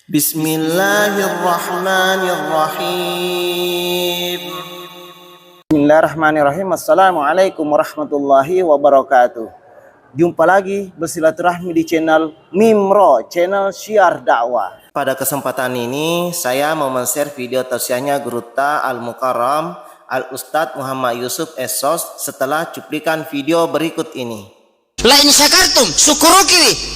Bismillahirrahmanirrahim. Bismillahirrahmanirrahim. Assalamualaikum warahmatullahi wabarakatuh. Jumpa lagi bersilaturahmi di channel Mimro, channel Syiar Dakwah. Pada kesempatan ini saya mau men-share video tausiahnya Guru Ta Al-Mukarram Al-Ustadz Muhammad Yusuf Esos setelah cuplikan video berikut ini. La in syakartum syukuruki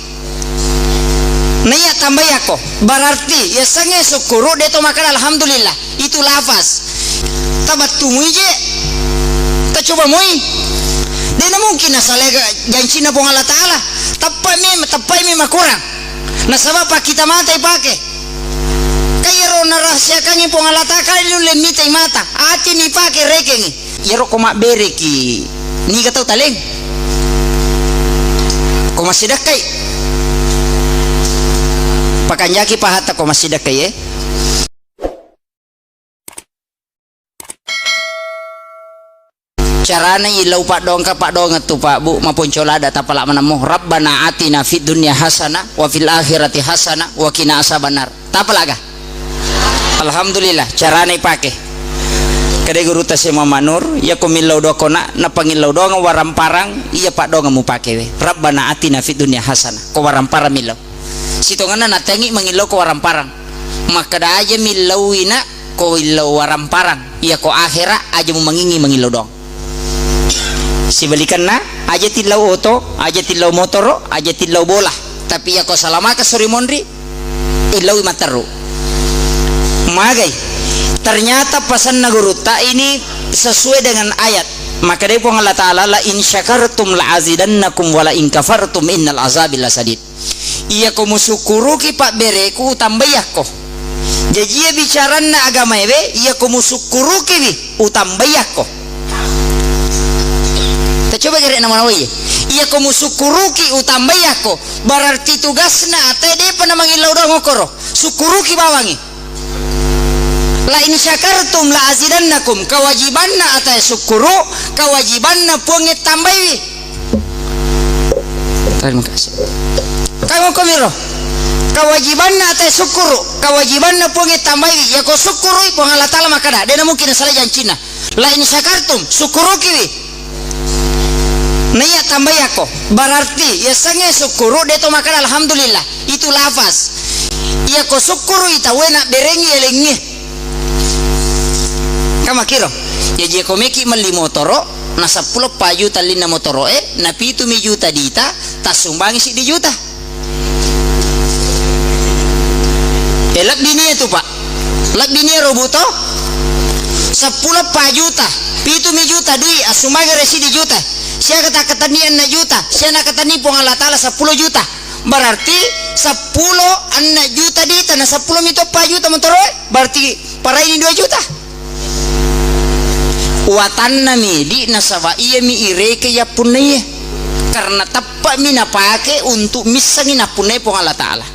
naya tambah yako berarti ya sange syukuru dia to makan alhamdulillah itu lafaz tabat tumui je tak coba mui dia mungkin asalega janji na pong Allah Ta'ala tapai mi makurang na sabab kita mata ipake kaya ro na rahsia kangi pong Allah Ta'ala lulen mita mata ati ni pake rekengi yero koma bereki ni katau taleng koma sidakai pakanjaki pahata ko masih dekai carana ilau pak dong tu pak bu maupun colada tapala menemuh Rabbana atina fid dunya hasanah wa fil akhirati hasanah wa qina azabannar tapalaga alhamdulillah carana ipake kade guru tase mamanur ya ko milau do kona na pangilau do waram parang iya pak dong mu pake we Rabbana atina fid dunya hasanah ko waram parang milau sitongan na tengi mengilau ko waram parang maka da aja milau ina ko ilau waram parang iya ko akhira aja mu mengingi mengilau dong si balikan na aja tilau oto aja tilau motoro aja tilau bola tapi ya ko salama ka suri mondri ilau mataru magai ternyata pesan na guru ta ini sesuai dengan ayat maka dari pun Allah Ta'ala la in syakartum la azidannakum wa la in kafartum innal azabi lasadid iya ko musyukuruki pak bereku utambayako jadi ya bicara na agama ebe iya ko musyukuruki bi utambayako tak coba kira nama nawi iya ko musyukuruki utambayako berarti tugasna atede pana mangilau do ngokoro syukuruki bawangi la in syakartum la azidannakum kewajibanna atay syukuru kewajibanna puangit tambahi terima kasih kamu komiro kewajibanna atay syukuru kewajibanna puangit tambahi ya ko syukuru pun Allah Ta'ala makada dia mungkin salah jancina la in syakartum syukuru kiwi naya tambah yako berarti ya sange syukuru dia to makan alhamdulillah itu lafaz ya ko syukuru ita wena berengi elengi kama kiro ya je komeki meli motoro na 10 payu talina motoro na 7 juta dita tasumbangi si di juta elak dini itu pak lak dini robuto 10 pajuta 7 juta dui asumbangi resi di juta saya kata ketanian na juta saya nak ketani pun Allah Ta'ala 10 juta berarti 10 anna juta dita na 10 mito pajuta motoro berarti para ini 2 juta watanna mi di nasaba iya mi ireke ya punai karena tepat mi napake untuk misangi napunai pun Allah Ta'ala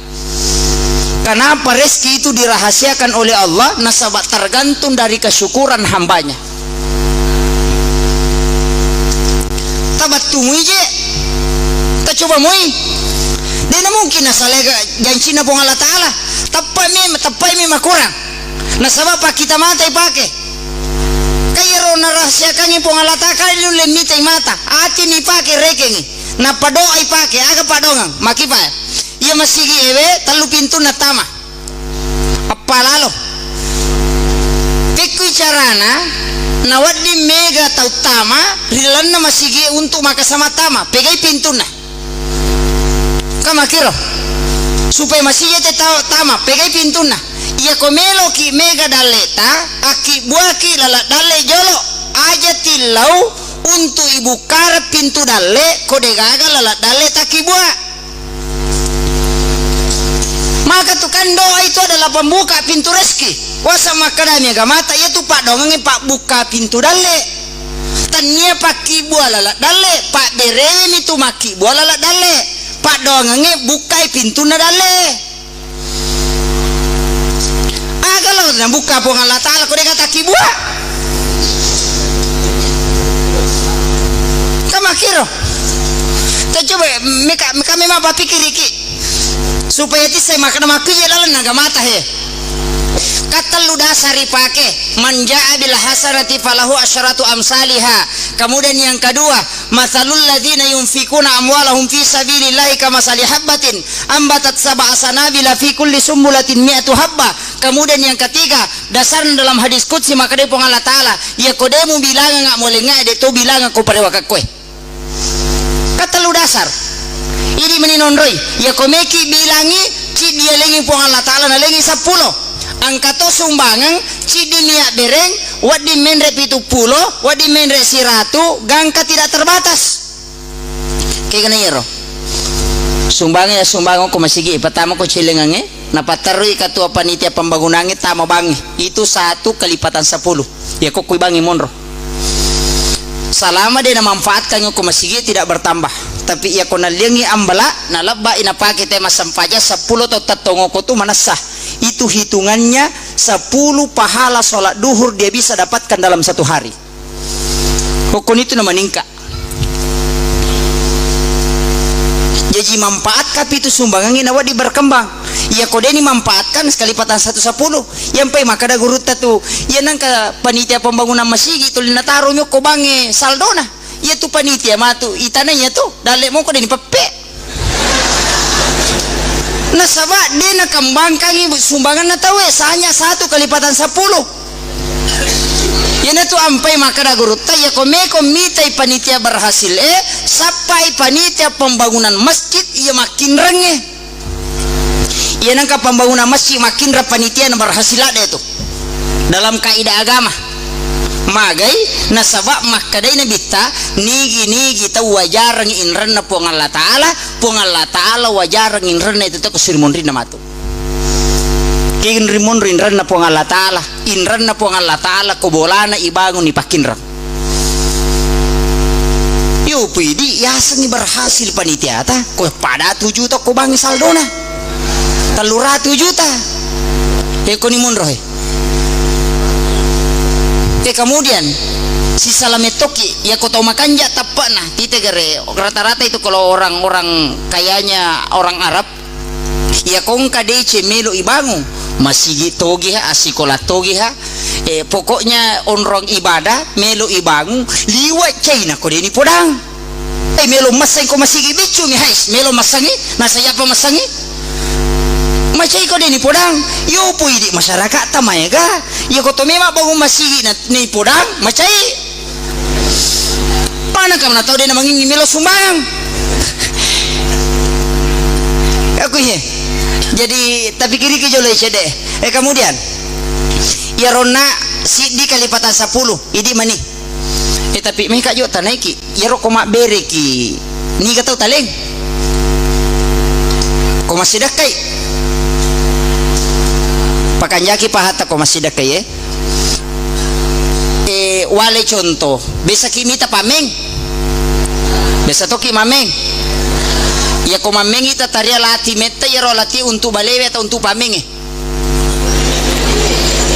kenapa rezeki itu dirahasiakan oleh Allah nasaba tergantung dari kesyukuran hambanya tabat tumui je tak coba mui dia mungkin asalega janji na pun Allah Ta'ala tapai mi makurang nasaba pak kita mata ipake kaya ro na rahsia kangi pong Allah Ta'ala lulen mita mata ati ni pake rekengi na padoa ipake aga padongang makipa iya masigi ewe talu pintu na tama apa lalo pikui carana na wadi mega tau tama rilan na masigi untuk maka sama tama pegai pintu na kama kiro supaya masigi te tau tama pegai pintu na iya komelo ki mega daleta aki buaki lala dale jolo aja tilau untuk ibu kar pintu dale kode gagal lala dale taki buak maka tuh kan doa itu adalah pembuka pintu rezeki wasa makadami agamata yaitu pak dongangi pak buka pintu dale tanya pak kibua lala dale pak beremi tu maki buah lala dale pak dongangi bukai pintu na dale kalau na buka pun Allah Ta'ala kau kata kibua kama kiro tak coba meka memang apa pikir iki supaya ti saya makan makunya lalan naga mata he. Katalu dasari pake manja'a bil hasanati falahu asyaratu amsalihha. Kemudian yang kedua, matsalul ladzina yunfikuna amwalahum fi sabilillahi kamasali habbatin ambatat sab'a sanabila fi kulli sumbulatin mi'atu habba. Kemudian yang ketiga, dasar dalam hadis qudsi maka dia Allah taala, ya kodemu bilang enggak boleh enggak de to bilang aku pada wakakwe. Katalu dasar. Ini meninonroi, ya komeki bilangi ci dia lengi Allah taala na lengi 10. Angkato sumbangan cidi niat bereng wadi menre pitu pulo wadi menre siratu gangka tidak terbatas kayak gini ya sumbangan ya sumbangan ko masigi pertama ko cilengange napatarui ketua panitia pembangunannya tama bangi itu 1 kelipatan 10 ya kok kui bangi monro selama dia memanfaatkan ko masigi tidak bertambah tapi ia ko nalengi ambala nalabba ina pake tema sampaja 10 atau tatongo ko tu mana sah itu hitungannya 10 pahala sholat duhur dia bisa dapatkan dalam 1 hari. Pokoknya itu nama meningkat. Jadi manfaat kapi itu sumbangan ini awak berkembang. Ya kode ini manfaatkan sekali patan 110. Yang pay maka ada guru tu. Ya nangka panitia pembangunan masjid itu lina taruhnya ko bange saldona. Ya tu panitia matu itananya tu dalek mo ko ni pepe. Nah sabak dia nak kembangkan ibu sumbangan na tahu hanya 1 kelipatan 10. Yana tu ampai maka da guru ya komeko mitai panitia berhasil sampai panitia pembangunan masjid ia makin renge. Ia nangka pembangunan masjid makin panitia na berhasil ada itu dalam kaidah agama. Magai nasabak makadai na bitta nigi tahu wajarang inran na po Allah taala wajarang inran na itu ko sirmon rin na matu kin rimon rin ran na po Allah taala inran na po Allah taala ko bolana ibangun ni pakinran yo pwede yasan ni berhasil panitia ta ko pada 7 juta ko bangi saldona 300 juta ko ni monro kemudian si salametoki ya kau tahu makan ja tapak nah kita gere rata-rata itu kalau orang-orang kayaknya orang Arab ya kong kadece melo ibangu masih togi ha asikola togi ha pokoknya orang ibadah melo ibangu liwat China kau ini podang melo masang ko masih bicu mi hais melo masangi na saya apa masangi macam kau ni podang yo puidi masyarakat tamai ga ya kau tu memang bangun masih ni podang macam mana kamu nak tahu dia nak mengingin melo sumbang aku ye jadi tapi kiri ke jolai cede kemudian ya rona si di kalipatan 10 idi mani tapi mereka juga tanaiki ya ro koma bereki ni kata taleng kau masih dakai pakanjaki pahata ko masih dakai wale contoh bisa kimita pameng bisa toki mameng ya ko mameng ita taria lati metta ya rolati untuk balewe atau untuk pameng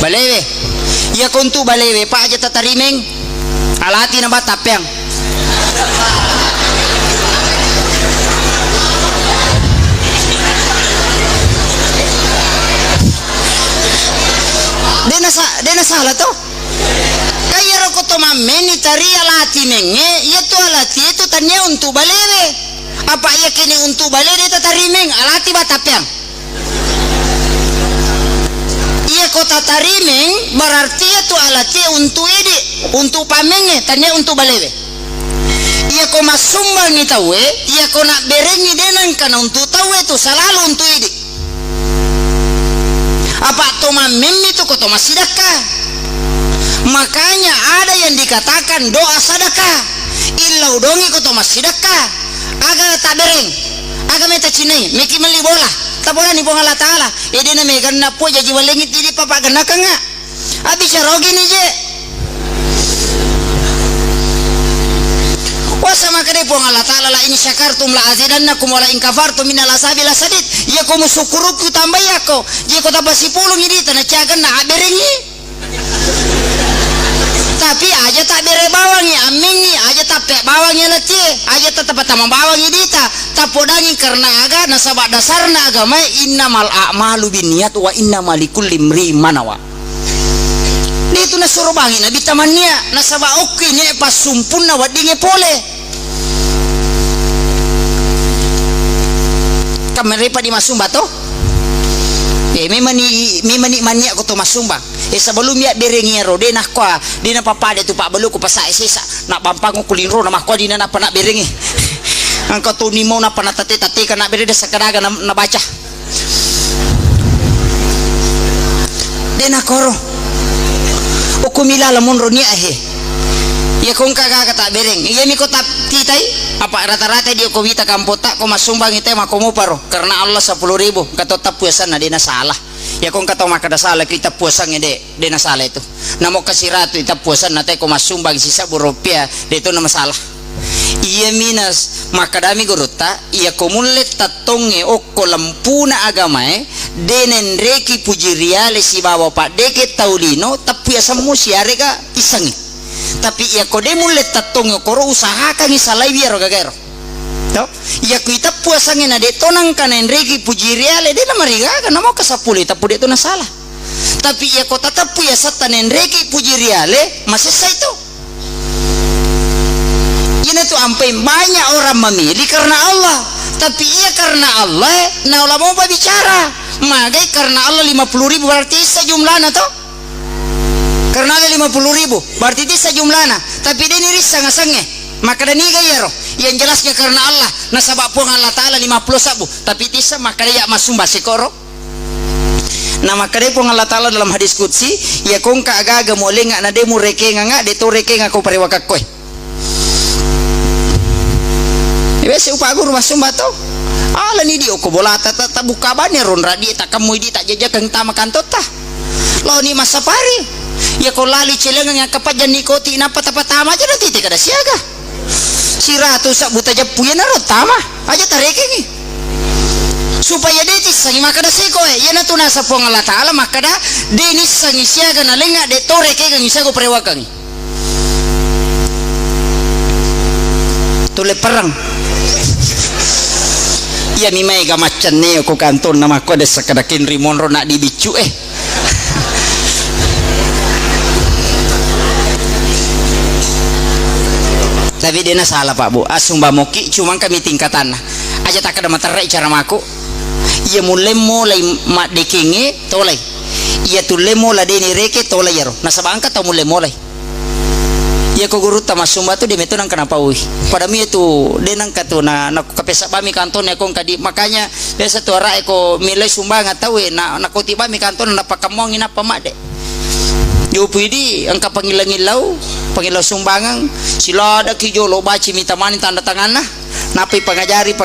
balewe ya ko untuk balewe pa aja tatarimeng alati na batapeng dena salah to kaya roko to mameni taria lati menge ya to alati itu tanya untuk balewe apa ya kini untuk balewe itu tarimeng alati batapyang iya kota tarimeng berarti itu alati untuk ini untuk pamenge tanya untuk balewe iya ko masumbang ni tawe iya ko nak berengi denan kana untuk tawe itu selalu untuk ini apa toma memi itu kok toma sedekah makanya ada yang dikatakan doa sedekah illa udongi kok toma sedekah aga tak bereng aga meta cinai meki meli bola tak bola ni bola Allah taala ede na megan na po jadi walengit di papa gana ka nga abi charogi ni je wasama kade po Allah taala la in syakartum la azidannakum wa la in kafartum minal asabi la sadid ya ko musukuruku tambah ya ko je ko tambah 10 ngidi tanah cagan na aberengi tapi aja tak bere bawangi amingi aja tak pe bawangi leci aja tetap tamang bawangi dita tak podangi karena aga nasabak dasarna agama innamal a'malu binniyat wa innamal likulli imri'in ma nawa. Dia itu nasuruh bangi nabi tamannya nasabak oke nya pas sumpuna wadinge pole kamere pa di masumba to memani mania ko to masumba sebelum ya berengero de nak kwa di na papade tu pak belu ko pasai sisa nak pampang ko linro na makwa di na pa nak berengi angko tu ni mau na pa natate kana berede sakadaga na baca de na koro ukumila lamun ronia ahe ya kung kaga kata bereng iya mi ko tap titai apa rata-rata dia ko wita kampota ko masumbang ite makomo paro karena Allah 10.000 kato tapuasan na di na salah ya kung kato makada salah kita puasang ide di na salah itu namo kasiratu ita puasan na te ko masumbang sisa rupiah dito na masalah iya minas makadami guruta iya komulle tatonge okko lampuna agamae denen reki pujiriale si bawa pak deke taulino tapi asa musiare ga isangi tapi iya kode mulle tatonge koro usahakan isalai biar gagero to iya kuita puasange na de tonang kanen reki pujiriale de na mariga kana mo kasapuli tapu de to na salah tapi iya kota tapu ya satanen reki pujiriale masih sa itu. Ini tuh sampai banyak orang memilih karena Allah tapi ia karena Allah nah ulama mau bicara magai karena Allah 50.000 berarti sejumlahnya toh karena ada 50.000 berarti itu sejumlahnya tapi dia niri sangat-sangat maka dan ini gaya roh yang jelasnya karena Allah nasabak puang Allah Ta'ala 50 sabu tapi tisa maka dia masum basikoro nah maka dia puang Allah Ta'ala dalam hadis qudsi ya kong ka aga-aga mole nga na de mu reke nga de to reke nga ko parewakak koy bese upagur masumba to ala ni dio ko bola ta buka bane ron radi ta kamu di tak jajak kang tama kantot ta lo ni masapari ya ko lali celengan yang kapajan ni koti napa tapatama aja nanti kada siaga siratu sak buta japuya na ro tama aja tareke ni supaya deti sangi makada seko ya na tuna sa pong Allah Taala makada deni sangi siaga na lenga de toreke kang isa ko prewakang tule perang ya mimai ga macan ne ko kanton nama ko ada sakadakin rimon ro nak dibicu tapi dia salah Pak Bu asumba moki cuma kami tingkatan aja tak ada materai cara maku ia mulai mak dekinge tolai ia tu lemo la deni reke tolai yaro nasabangka tau mulai ya ko guru tamasumba tu dia metu nang kenapa wih pada mi itu denang katu na kapesa bami kanton ya kong kadi makanya biasa tu ara ko milai sumbang atau na kotiba mi kanton na pakamong ina pamade yo pidi angka pangilang-ilau sumbangan sila ada kijolo baci minta mani tanda tangan napi pangajari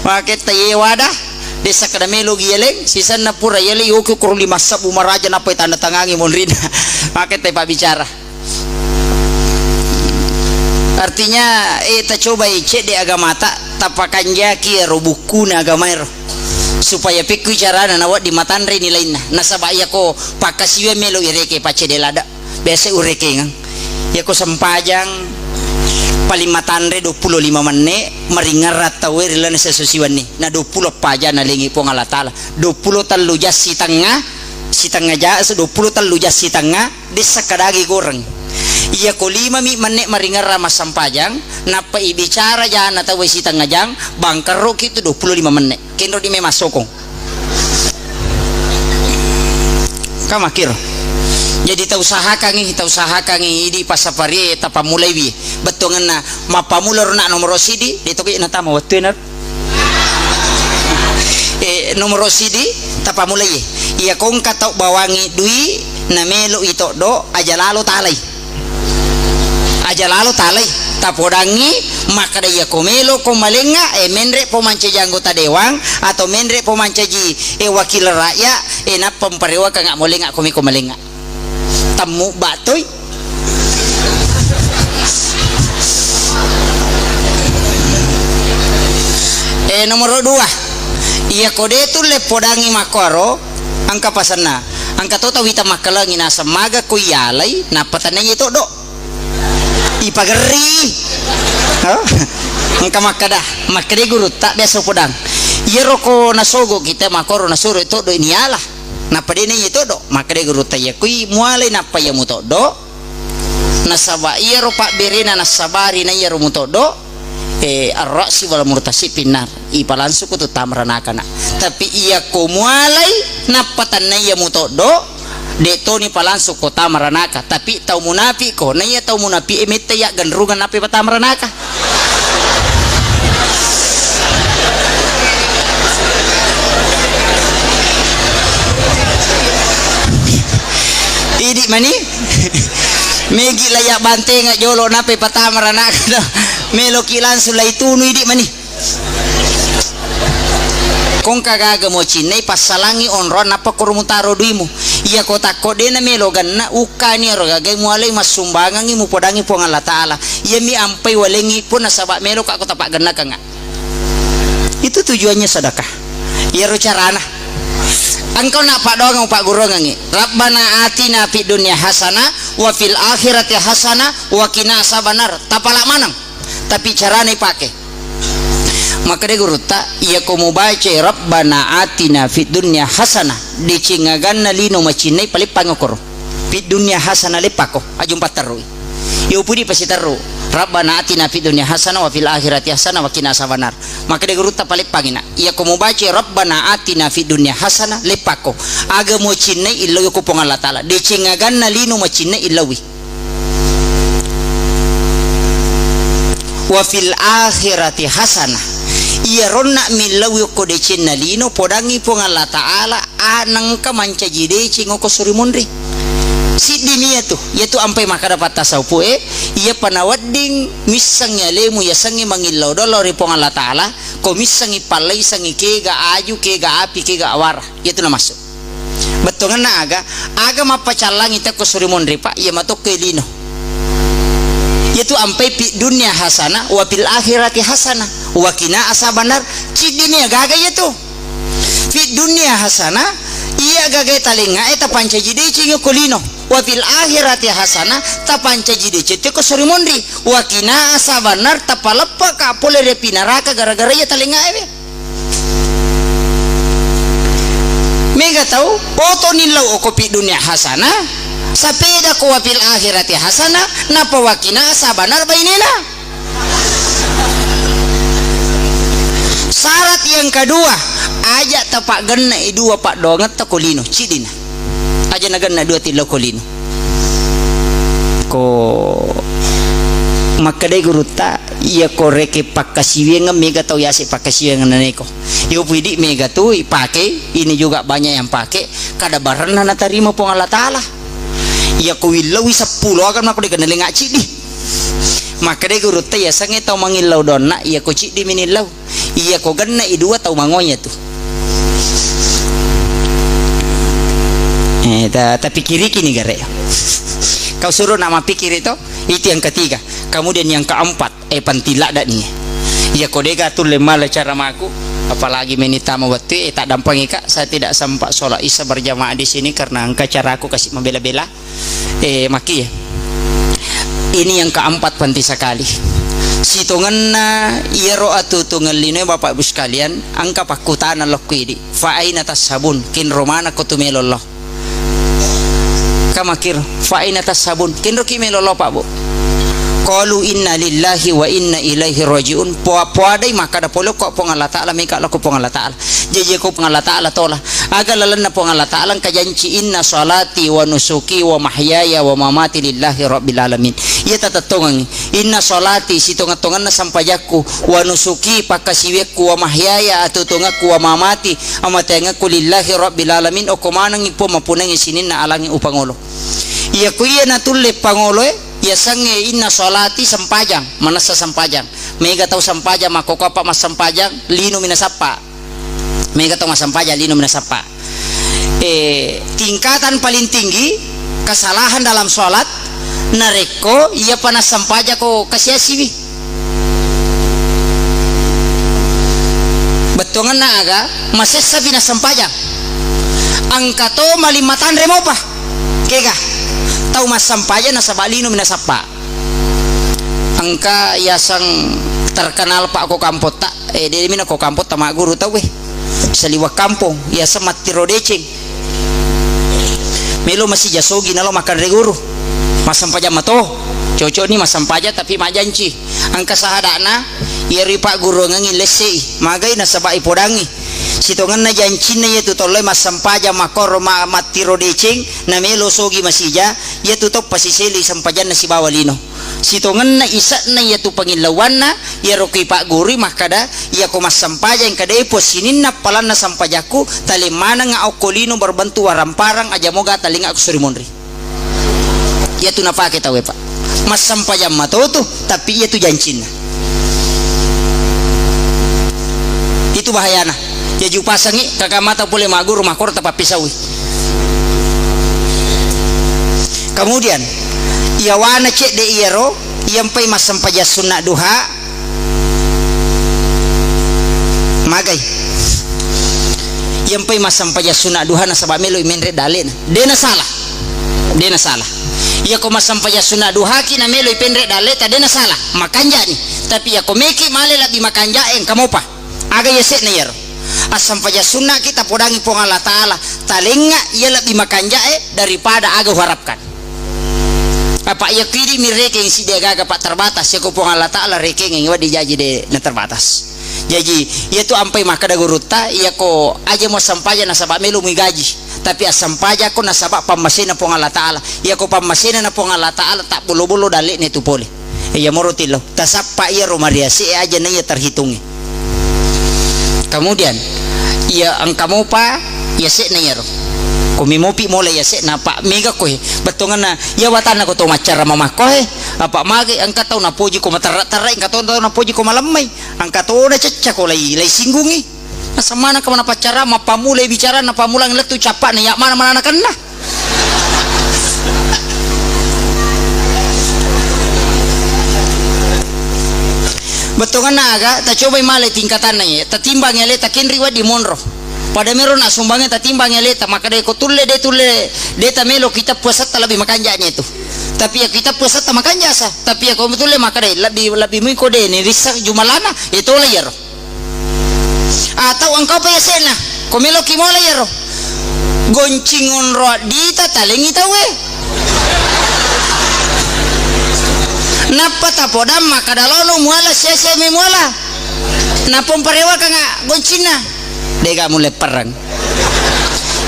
maket taye wada desa kadamelo gieleng sisan na pura yele yo ko kurang 5 sabu maraja napi tanda tangangi monrina maket tay pa bicara. Artinya kita coba cek di agama tapakan jaki ro buku na agama ro supaya pikir cara na nawat di matanre nilainya nasaba ya ko pakasiwe melo ireke pace de lada biasa ureke ngang ya ko sampajang paling matanre 25 menit maringar ratawe rilan sesusiwan ni na 20 paja na lingi po Allah Taala 20 talu jas si tengah jas 20 talu jas si tengah di sakadagi goreng iya ko 5 menit maringar ramas sampajang napa ibicara jangan atau si tengah jang bangkaro itu 25 menit kendo di memasokong kamakir jadi ta usahakan di pasapari tapa mulai bi betongan na mapamulor na nomor sidi dito kay na tama wattu na nomor sidi tapa mulai iya kong katau bawangi dui na melo ito do aja lalo talay tapodangi maka daya komelo komalenga menre pomanca anggota dewang atau menre pomanca ji wakil rakyat na pemparewa ka nga molenga komalenga tamu batoy nomor 2 iya kode tu le podangi makoro angka pasana angka tota wita makalangi nasa maga ko yalay napatanay ito do ipagari angka makada guru tak biasa podang yero ko nasogo kita makoro nasuro ito do iniala napadene ito do guru taya kui mualay napaya mo to do nasaba yero pak berena nasabari na yero mo to do arrasi wal murtasi pinar ipalansu ko to tamranaka na tapi iya ko mualay napatan na iya mo to do deto ni palansu ko tamranaka tapi tau munapi ko na iya tau munapi emete ya ganrungan napi patamranaka idi mani megi layak bante nga jolo napi patamranaka melo kilan sulay tuno idi mani kung kagaga mo chinay pasalangi onron napakurumutaro duimo iya ko takko de na melo ganna ukani ro gagay mo alay masumbangan mo podangi po nga lataala iya mi ampay walengi po nasaba melo ka ko tapak ganna ka nga itu tujuannya sedekah iya ro carana angkau nak pak doang pak guru ngangi Rabbana atina fid dunya hasanah wa fil akhirati hasanah wa qina azabannar tapala manang tapi caranya pakai maka dia guru tak ia komu baca Rabbana atina fid dunya hasanah dicingaganna lino macinai paling pangokor fid dunya hasanah lepako ajumpat terus ya upudi pasti terus Rabbana atina fid dunya hasanah wa fil akhirati hasanah wa qina azabannar maka dia guru tak paling pangina ia komu baca Rabbana atina fid dunya hasanah lepako aga mo cinai illo ko pongal taala dicingaganna lino macinai illawi wa fil akhirati hasanah iya ronna milawi ko de cinnalino podangi po ngalla taala anang ka manca jide cingo ko suri mundri sidini yaitu ampai maka dapat tasawuf iya panawadding misangnya lemu ya sangi mangilau dolori po ngalla taala ko misangi palai sangi kega aju kega api kega awara itu na masuk betongan na aga mapacalang ita ko suri mundri pak iya matok ke lino yaitu ampai dunia hasanah wa fil akhirati hasanah wa qina azabannar cidini gaga yaitu fi dunia hasanah iya gaga talinga eta panca jide cingo kolino wa fil akhirati hasanah ta panca jide cete ko sori mondri wa qina azabannar ta palappa ka pole re pinaraka gara-gara ya talinga ebe mega tahu foto nilau ko fi dunia hasanah sapeda ko wafil akhirati hasanah napa wakina azabannar bainina syarat yang kedua aja tapak genna dua pak dongat ta kolino cidina aja na genna dua tilo kolino ko maka dai guru ta iya ko reke pakasiwe nga mega tau yasi pakasiwe nga naneko yo pidi mega tu ipake ini juga banyak yang pakai kada barana na tarima po Allah taala iya ko wilawi 10 akan aku dikenali ngaci di maka dia guru teh ya sange tau mangilau donna iya ko cik di minilau iya ko ganna dua tau mangonya tuh tapi kiri kini gare kau suruh nama pikir itu yang ketiga kemudian yang keempat pantila dak nih iya ko dega tuh lemah cara maku apalagi menita mawati tak dampangi kak saya tidak sempat sholat isya berjamaah di sini karena angka cara aku kasih membela-bela maki ya ini yang keempat penting sekali situngan na iro atu tungal lino bapak ibu sekalian angka pakutana lokidi fa'aina tasabun kin romana kutumelollah kamakir fa'aina tasabun kin rokimelollah pak bu qalu inna lillahi wa inna ilaihi rajiun poadai maka da polo ko pongala taala mika lako pongala taala jeje ko pongala taala tola aga lalan na pongala taala kajanci inna salati wa nusuki wa mahyaya wa mamati lillahi rabbil alamin iya tatatongan inna salati sitongatongan na sampajaku wa nusuki pakasiwekku wa mahyaya atutungaku wa mamati amatengaku lillahi rabbil alamin o kumanang ipo mapunang isinin na alangi upangolo iya kuya natulle pangolo ya sange inna solati sempajang manasa sempajang mega tau sempajang makoko apa mas sempajang lino minasapa mega tau mas sempajang lino minasapa tingkatan paling tinggi kesalahan dalam sholat nareko ia panas sempajang ko kasiasiwi betongan naga masih sabina sempajang angkato malimatan remo pa kega tau masampaja na sabalino minasapa angka yasang terkenal pak ko kampot tak dia mina ko kampot tama guru tau saliwa kampung yasa matiro deceng melo masih jasogi nalo makan reguru masampaja mato cocok ni masampaja tapi majanci angka sahadana yari pak guru ngangin lesi magai na sabai podangi sitongan na janci na yetu toloi masampaja makor matiro deceng na melo sogi masija yetu tok pasisili sampajan na si bawalino sitongan na isa na yetu pangilawan na yaroki pak guri makada ya ko masampaja yang kadai posinin na palan na sampajaku talimana nga okolino berbantu waramparang aja moga talinga aku surimonri yetu na pake tawe pak masampaja matoto tapi yetu jancina itu bahayana ya ju pasangi kakak mata boleh magur rumah kor tapa pisawi kemudian ia wana cek de iero yang pai masampaja sunna duha magai yang pai masampaja sunna duha na sabab melo imenre dalen dena salah ya ko masampaja sunna duha ki na melo ipendre daleta dena salah makanja ni tapi ya ko meki male labi makanja en kamu pa aga yesek na yero asampaja sunna kita podangi pong Allah Ta'ala talinga ia lebih makanjae daripada aga harapkan apa ia kiri mireke yang si dia gaga pak terbatas ya ko pong Allah Ta'ala reke yang wadi jaji de na terbatas jadi ia tu ampai makada guruta ia ko aja mau sampaja na sabab melu mi gaji tapi asampaja ko na sabab pamasina pong Allah Ta'ala ia ko pamasina na pong Allah Ta'ala tak bulu-bulu dalik ni tu pole ia morotilo tasapa ia romaria si aja na ia terhitungi kemudian ya angkamu pa ya sek na yaro kumi mopi mulai ya sek na pak mega ko betongan na ya watana ko to macara mama ko apa mage angka tau na poji ko matara angka tau na poji ko malamai angka to na cecak ko lai singgungi asa mana ka mana pacara mapamulai bicara na pamulang letu capa na ya mana kan na betongan naga ta coba male tingkatan na ya ta timbang ya leta kin riwa di monro pada mero na sumbangnya ta timbang ya leta maka de ko tulle de ta melo kita puasat lebih makanjanya itu tapi ya kita puasat ta makan jasa tapi ya ko betulle maka de lebih mi ko de ni risak jumalana itu lah yaro atau engkau pa yasena ko melo ki mola yaro goncingon ro di ta talengi ta we napa tapodam maka dalolo muala sese me muala napom parewa kanga goncina dega mulai perang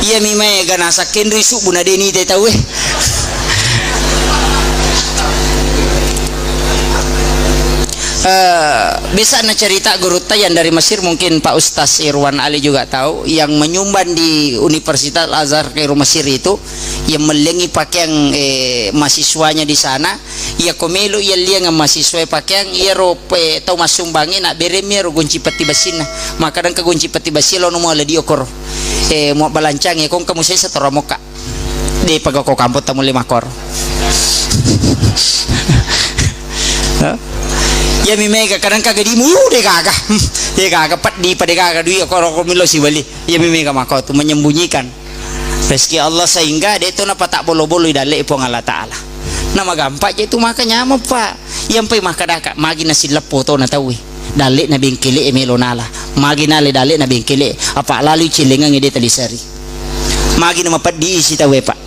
iya mi me ganasa kendri su buna deni te tawe bisa na cerita guru tayan dari Mesir mungkin Pak Ustaz Irwan Ali juga tahu yang menyumban di Universitas Al Azhar ke Mesir itu yang melengi pakaian mahasiswanya di sana ia komelo ia liang mahasiswa pakaian ia rope tau masumbangi nak beremir gunci peti basina maka dan ke gunci peti basilo no mo ala diokor mo balancang ya kong kamu saya setoromoka di pagako kampot tamu 5 kor ya mi mega kadang kagak di mulu de kagak pat di pada kagak duit ko milo si bali ya mi mega maka tu menyembunyikan rezeki Allah sehingga dia tu napa tak bolo-bolo dalek pong Allah Ta'ala nama gampang je tu makanya apa pak yang pai makadaka magi nasi lepo to na tawi dalek na bengkele emelo nala magi nale dalek na bengkele apa lalu cilengang dia talisari magi nama pat diisi tawe pak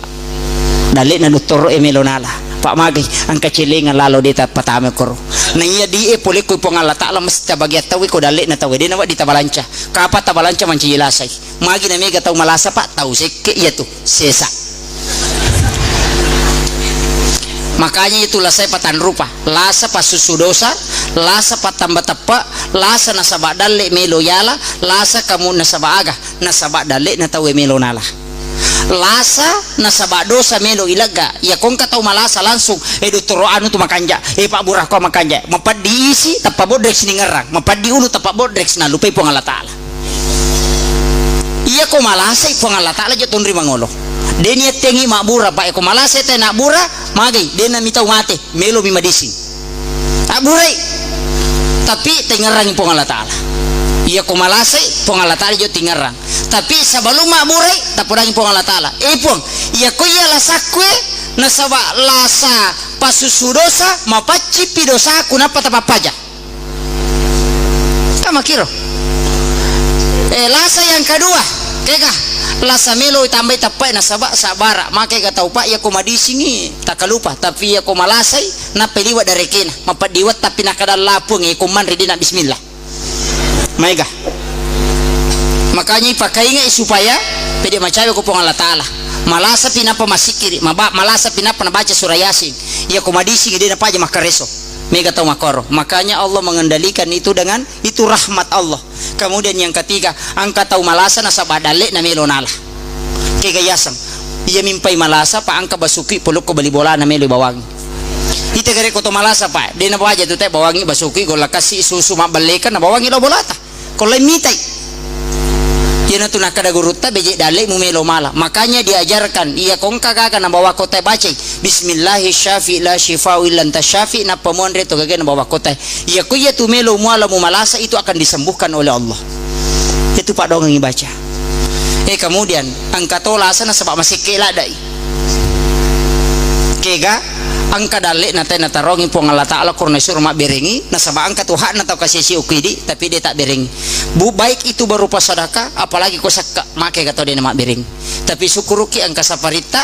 dalek na doktor emelo nala pak magi angka cilengan lalu dia patame koro na iya di pole ko pong Allah Ta'ala mesti bagi tawi ko dalek na tawe dia nawa di tabalanca kapa tabalanca manci jelasai magi na mega tau malasa pak tahu seke iya tu sesa makanya itulah saya patan rupa lasa pas susu dosa lasa patamba tepa lasa nasabak dalek melo yala lasa kamu nasabak aga nasabak dalek na tawe melo nala lasa nasabak dosa melo ilaga ya kong katau malasa langsung doktor anu tu makanja pak burah ko makanja mapad diisi tapa bodrex ni ngerang mapad di ulu tapa bodrex na lupai pong Allah Ta'ala iya ko malasa pong Allah Ta'ala jatun rimangolo deni tengi makbura pak ko malasa te nak bura magi dena mitau mate melo mi madisi tak burai tapi tengerangi pong Allah Ta'ala Iya ko malasay pong Allah Ta'ala jo tingarang. Tapi sebelum makburay tapudangi pong Allah Ta'ala. Pong iya ko iya lasakwe na sawa lasa pasusudosa mapacipi dosa kunapa tapapaja. Kama kiro. Lasa yang kedua, kega lasa melo tambay tapay na sabara make ka tau pa iya ko madisingi takalupa tapi iya ko malasay na peliwa darekena mapadiwat tapi nakadalapong ko man ridina bismillah. Maiga. Makanya ipakai nga supaya pwede macawe ko pong Allah Ta'ala. Malasa pinapa masikiri, malasa pinapa nabaca surah Yasin. Ya kumadisi hindi na paja makareso. Mega tau makoro. Makanya Allah mengendalikan itu dengan itu rahmat Allah. Kemudian yang ketiga, angka tau malasa na sabadale na melonala. Kegayasang. Iya mimpai malasa pa angka basuki puluk ko bali bola na melo bawangi. Ite gare ko to malasa pa. Di na bawaja to tay bawangi basuki gola kasi susu mabalikan na bawangi lo bolata. Kalau mitai yan na tunakada guruta beje dale mumelo mala. Makanya diajarkan iya kong kagaga na bawa kota baca bismillahi syafi la shifau illa anta syafi na pamonre to gaga na bawa kota iya ko iya tumelo muala mumalasa itu akan disembuhkan oleh Allah. Itu Pak Dong yang baca. Kemudian angka tolasa na sebab masih kela dai kega angka dale na tay natarongi pong Allah Ta'ala kurna sur mak berengi na sama angka Tuhan na tau kasih si ukidi tapi dia tak berengi bu baik itu berupa sedekah apalagi ko sakka make kato dia na mak bereng tapi syukuruki angka saparita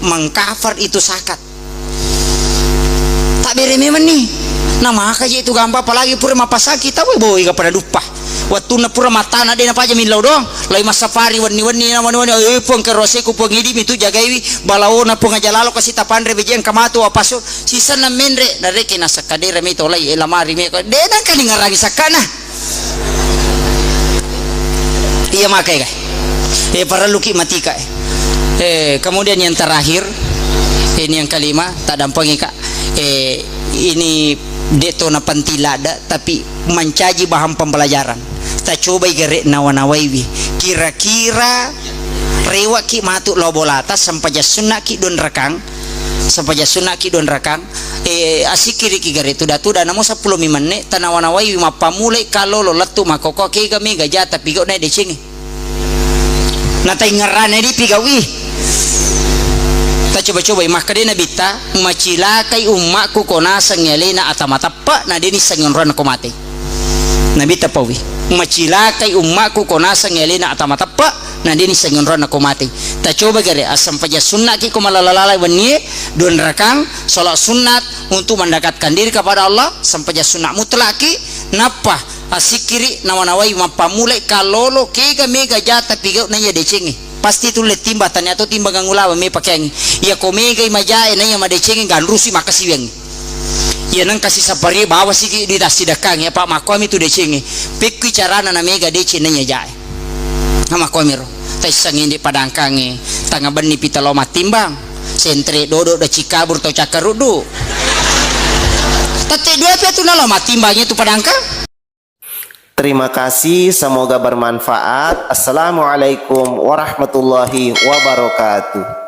mengcover itu sakat tak bereme man ni na maka je itu gambar apalagi pura mapasaki tahu boy ka pada lupa waktu na pura mata na dia na paja milaw dong lai masafari wani-wani na wani pong kerose ko pong hidim itu jagaiwi balao na pong ajalalo kasi tapandre bejen kamato apaso sisa na menre na reke na sakadera mi to lai elamari me ko de na kaningaragi sakana iya makai ka para luki matika kemudian yang terakhir ini yang kelima tak dampangi kak ini deto na pantilada tapi mencaji bahan pembelajaran kita coba igare nawanawaiwi kira-kira rewa ki matu lobolata sampai sunna ki don rekang asikiri ki gare tuda namo 10 mimane tanawanawaiwi mapamulai kalau lo letu makoko ki kami gaja tapi go na decingi natai ngarane di pigawi ta coba-coba maka dia nabita macilakai ummaku kona sangyalena atamatapa na dini sangyon ko mati nabita pawi macilakai ummaku kona sangyalena atamatapa na dini sangyon ko mati ta coba gare asam paja sunnah ki ko malalalai wani don rakang salat sunat untuk mendekatkan diri kepada Allah sampai sunnah mutlaki napa asikiri nawanawai mapamulai kalolo kega mega jata pigau nanya decengi pasti itu le timba tanya atau timba gangulawa me pakengi ya komega imajae nanya madecengi ganrusi makasiwengi ya nang kasih sapari bawa siki di dasidakang ya Pak makomi tu decengi pikki carana na mega dece nanya jae nama komiro taisang indi padangkangi tanga beni pitalomat timbang sentre dodo da cikabur to cakarudu tate dia tu nalo matimbangnya tu padangkang. Terima kasih, semoga bermanfaat. Assalamualaikum warahmatullahi wabarakatuh.